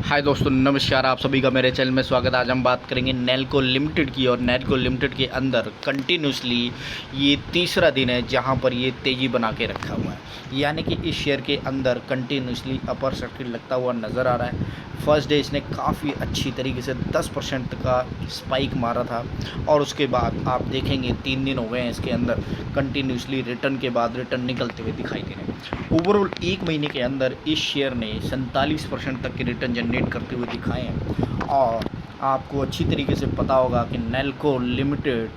हाय दोस्तों, नमस्कार। आप सभी का मेरे चैनल में स्वागत है। आज हम बात करेंगे नेल्को लिमिटेड की। और नेल्को लिमिटेड के अंदर कंटिन्यूसली ये तीसरा दिन है जहां पर ये तेज़ी बना के रखा हुआ है, यानी कि इस शेयर के अंदर कंटिन्यूसली अपर सर्किट लगता हुआ नज़र आ रहा है। फर्स्ट डे इसने काफ़ी अच्छी तरीके से 10% का स्पाइक मारा था और उसके बाद आप देखेंगे 3 दिन हो गए हैं इसके अंदर कंटिन्यूसली रिटर्न के बाद रिटर्न निकलते हुए दिखाई दे रहे हैं। ओवरऑल 1 महीने के अंदर इस शेयर ने 47% तक के रिटर्न जनरेट करते हुए दिखाए हैं। और आपको अच्छी तरीके से पता होगा कि नेल्को लिमिटेड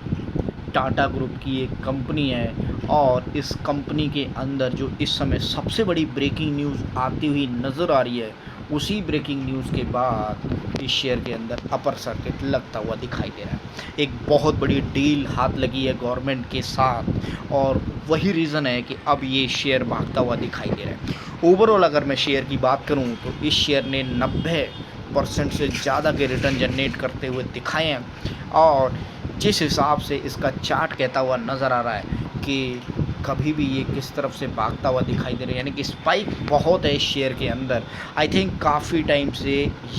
टाटा ग्रुप की एक कंपनी है और इस कंपनी के अंदर जो इस समय सबसे बड़ी ब्रेकिंग न्यूज़ आती हुई नज़र आ रही है, उसी ब्रेकिंग न्यूज़ के बाद इस शेयर के अंदर अपर सर्किट लगता हुआ दिखाई दे रहा है। एक बहुत बड़ी डील हाथ लगी है गवर्नमेंट के साथ और वही रीज़न है कि अब ये शेयर भागता हुआ दिखाई दे रहा है। ओवरऑल अगर मैं शेयर की बात करूं तो इस शेयर ने 90% से ज़्यादा के रिटर्न जनरेट करते हुए दिखाए हैं। और जिस हिसाब से इसका चार्ट कहता हुआ नज़र आ रहा है कि कभी भी ये किस तरफ से भागता हुआ दिखाई दे रहा है, यानी कि स्पाइक बहुत है इस शेयर के अंदर। आई थिंक काफ़ी टाइम से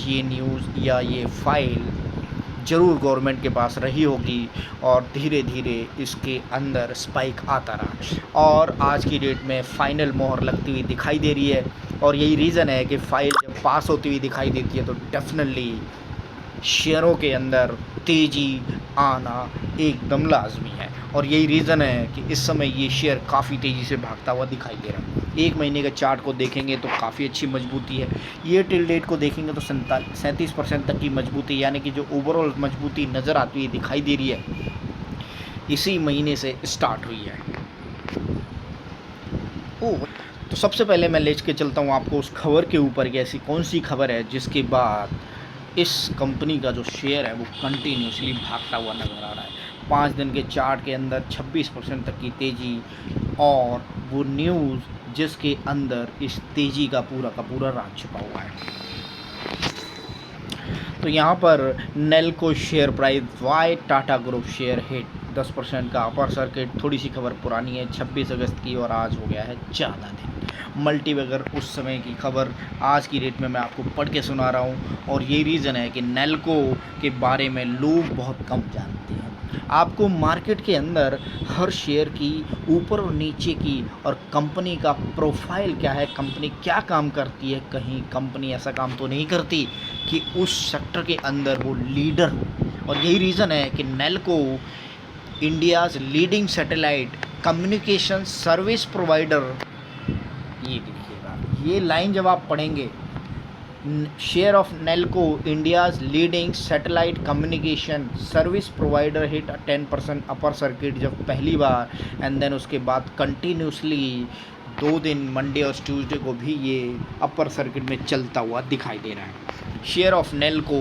ये न्यूज़ या ये फाइल ज़रूर गवर्नमेंट के पास रही होगी और धीरे धीरे इसके अंदर स्पाइक आता रहा और आज की डेट में फ़ाइनल मोहर लगती हुई दिखाई दे रही है। और यही रीज़न है कि फ़ाइल जब पास होती हुई दिखाई देती है तो डेफिनेटली शेयरों के अंदर तेज़ी आना एकदम लाजमी है। और यही रीज़न है कि इस समय ये शेयर काफ़ी तेज़ी से भागता हुआ दिखाई दे रहा है। 1 महीने के चार्ट को देखेंगे तो काफ़ी अच्छी मजबूती है। ये टिल डेट को देखेंगे तो 37% तक की मजबूती, यानी कि जो ओवरऑल मजबूती नज़र आती हुई दिखाई दे रही है, इसी महीने से स्टार्ट हुई है। ओह, तो सबसे पहले मैं ले के चलता हूँ आपको उस खबर के ऊपर कि ऐसी कौन सी खबर है जिसके बाद इस कंपनी का जो शेयर है वो कंटिन्यूसली भागता हुआ नज़र आ रहा है। 5 दिन के चार्ट के अंदर 26% तक की तेज़ी और वो न्यूज़ जिसके अंदर इस तेज़ी का पूरा राज छुपा हुआ है। तो यहाँ पर Nelco share price why Tata group share hit 10% का अपर सर्किट। थोड़ी सी खबर पुरानी है, 26 अगस्त की, और आज हो गया है ज़्यादा दिन। मल्टीबैगर उस समय की खबर आज की डेट में मैं आपको पढ़ के सुना रहा हूँ। और यही रीज़न है कि नेल्को के बारे में लोग बहुत कम जानते हैं। आपको मार्केट के अंदर हर शेयर की ऊपर और नीचे की और कंपनी का प्रोफाइल क्या है, कंपनी क्या काम करती है, कहीं कंपनी ऐसा काम तो नहीं करती कि उस सेक्टर के अंदर वो लीडर हो। और यही रीज़न है कि Nelco India's leading satellite communication service provider, ये देखिएगा ये लाइन जब आप पढ़ेंगे, share of Nelco India's leading satellite communication service provider hit 10% upper circuit जब पहली बार, एंड देन उसके बाद कंटिन्यूसली 2 दिन मंडे और ट्यूसडे को भी ये अपर सर्किट में चलता हुआ दिखाई दे रहा है। Share of Nelco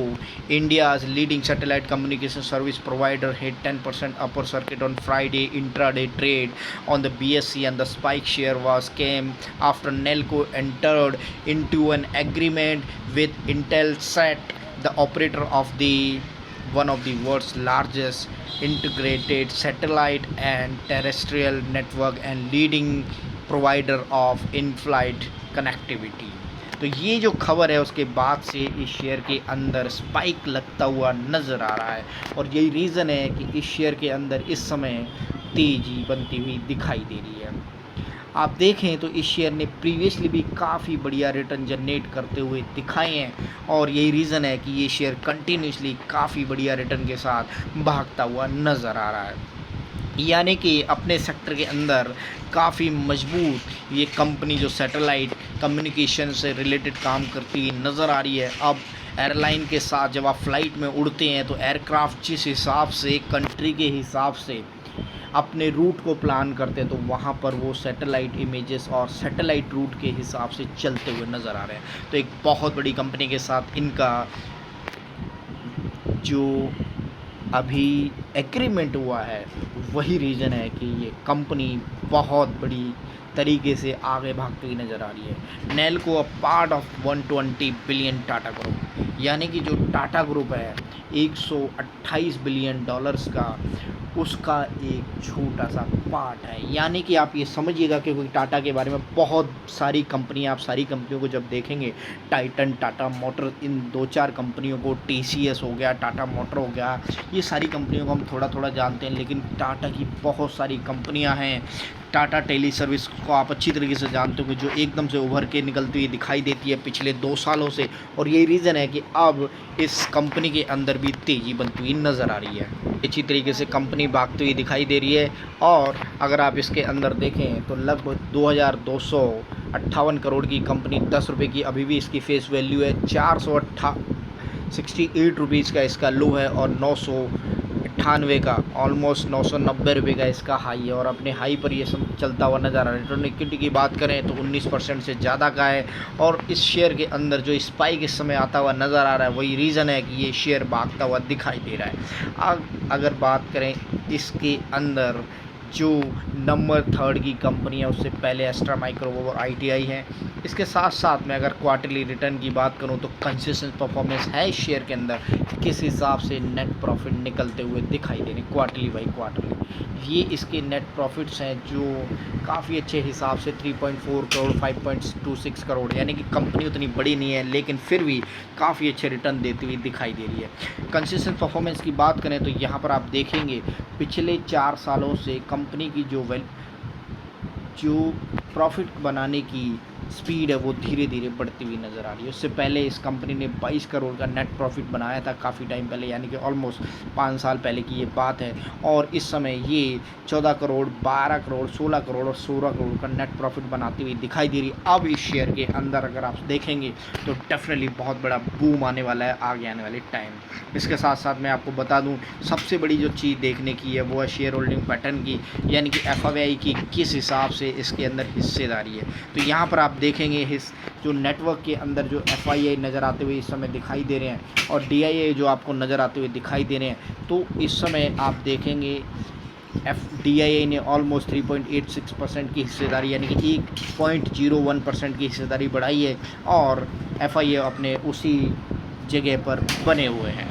India's leading satellite communication service provider hit 10% upper circuit on Friday intraday trade on the BSE, and the spike share was came after Nelco entered into an agreement with Intelsat, the operator of the one of the world's largest integrated satellite and terrestrial network and leading provider of in-flight connectivity। तो ये जो खबर है उसके बाद से इस share के अंदर स्पाइक लगता हुआ नज़र आ रहा है। और यही रीज़न है कि इस शेयर के अंदर इस समय तेज़ी बनती हुई दिखाई दे रही है। आप देखें तो इस शेयर ने प्रीवियसली भी काफ़ी बढ़िया रिटर्न जनरेट करते हुए दिखाए हैं और यही रीज़न है कि ये शेयर कंटिन्यूसली काफ़ी बढ़िया रिटर्न के साथ भागता हुआ नज़र आ रहा है। यानी कि अपने सेक्टर के अंदर काफ़ी मजबूत ये कंपनी जो सैटेलाइट कम्युनिकेशन से रिलेटेड काम करती हुई नज़र आ रही है। अब एयरलाइन के साथ जब आप फ्लाइट में उड़ते हैं तो एयरक्राफ्ट जिस हिसाब से कंट्री के हिसाब से अपने रूट को प्लान करते हैं तो वहाँ पर वो सैटेलाइट इमेजेस और सैटेलाइट रूट के हिसाब से चलते हुए नज़र आ रहे हैं। तो एक बहुत बड़ी कंपनी के साथ इनका जो अभी एग्रीमेंट हुआ है वही रीज़न है कि ये कंपनी बहुत बड़ी तरीके से आगे भागती हुई नज़र आ रही है। Nelco a part of 120 billion Tata group, यानी कि जो टाटा ग्रुप है 128 बिलियन डॉलर्स का उसका एक छोटा सा पार्ट है। यानी कि आप ये समझिएगा कि कोई टाटा के बारे में बहुत सारी कंपनियां, आप सारी कंपनियों को जब देखेंगे, टाइटन, टाटा मोटर, इन 2-4 कंपनियों को, टीसीएस हो गया, टाटा मोटर हो गया, ये सारी कंपनियों को हम थोड़ा थोड़ा जानते हैं, लेकिन टाटा की बहुत सारी कंपनियां हैं। टाटा टेली सर्विस को आप अच्छी तरीके से जानते होंगे, जो एकदम से उभर के निकलती हुई दिखाई देती है पिछले 2 सालों से, और यही रीज़न है कि अब इस कंपनी के अंदर भी तेज़ी बनती हुई नज़र आ रही है। अच्छी तरीके से कंपनी भागती हुई दिखाई दे रही है, और अगर आप इसके अंदर देखें तो लगभग 2258 करोड़ की कंपनी, 10 रुपये की अभी भी इसकी फेस वैल्यू है। 468 रुपीज़ का इसका लो है, और 998 का, ऑलमोस्ट 990 रुपये का इसका हाई है, और अपने हाई पर ये सब चलता हुआ नज़र आ रहा है। रिटर्न इक्विटी की बात करें तो 19% से ज़्यादा का है, और इस शेयर के अंदर जो स्पाइक इस समय आता हुआ नज़र आ रहा है, वही रीज़न है कि ये शेयर भागता हुआ दिखाई दे रहा है। अगर बात करें इसके अंदर जो नंबर 3 की कंपनी है, उससे पहले एस्ट्रा माइक्रो और आईटीआई है। इसके साथ साथ में अगर क्वार्टरली रिटर्न की बात करूं तो कंसिस्टेंट परफॉर्मेंस है इस शेयर के अंदर, किस हिसाब से नेट प्रॉफिट निकलते हुए दिखाई दे रहे क्वार्टरली बाई क्वार्टरली। ये इसके नेट प्रॉफिट्स हैं जो काफ़ी अच्छे हिसाब से 3.4 करोड़, 5.26 करोड़, यानी कि कंपनी उतनी बड़ी नहीं है, लेकिन फिर भी काफ़ी अच्छे रिटर्न देती हुई दिखाई दे रही है। कंसिस्टेंट परफॉर्मेंस की बात करें तो यहाँ पर आप देखेंगे पिछले 4 सालों से कंपनी की जो प्रॉफिट बनाने की स्पीड है वो धीरे धीरे बढ़ती हुई नज़र आ रही है। उससे पहले इस कंपनी ने 22 करोड़ का नेट प्रॉफिट बनाया था काफ़ी टाइम पहले, यानी कि ऑलमोस्ट 5 साल पहले की ये बात है, और इस समय ये 14 करोड़, 12 करोड़, 16 करोड़ और 16 करोड़ का नेट प्रॉफिट बनाती हुई दिखाई दे रही है। अब इस शेयर के अंदर अगर आप देखेंगे तो डेफिनेटली बहुत बड़ा बूम आने वाला है आगे आने वाले टाइम। इसके साथ साथ मैं आपको बता दूँ, सबसे बड़ी जो चीज़ देखने की है वो है शेयर होल्डिंग पैटर्न की, यानी कि एफआईआई की किस हिसाब से इसके अंदर हिस्सेदारी है। तो यहाँ पर आप देखेंगे जो नेटवर्क के अंदर जो एफआईआई नज़र आते हुए इस समय दिखाई दे रहे हैं, और डीआईआई जो आपको नज़र आते हुए दिखाई दे रहे हैं, तो इस समय आप देखेंगे डीआईआई ने ऑलमोस्ट 3.86% की हिस्सेदारी, यानी कि 1.01% की हिस्सेदारी बढ़ाई है, और एफआईआई अपने उसी जगह पर बने हुए हैं।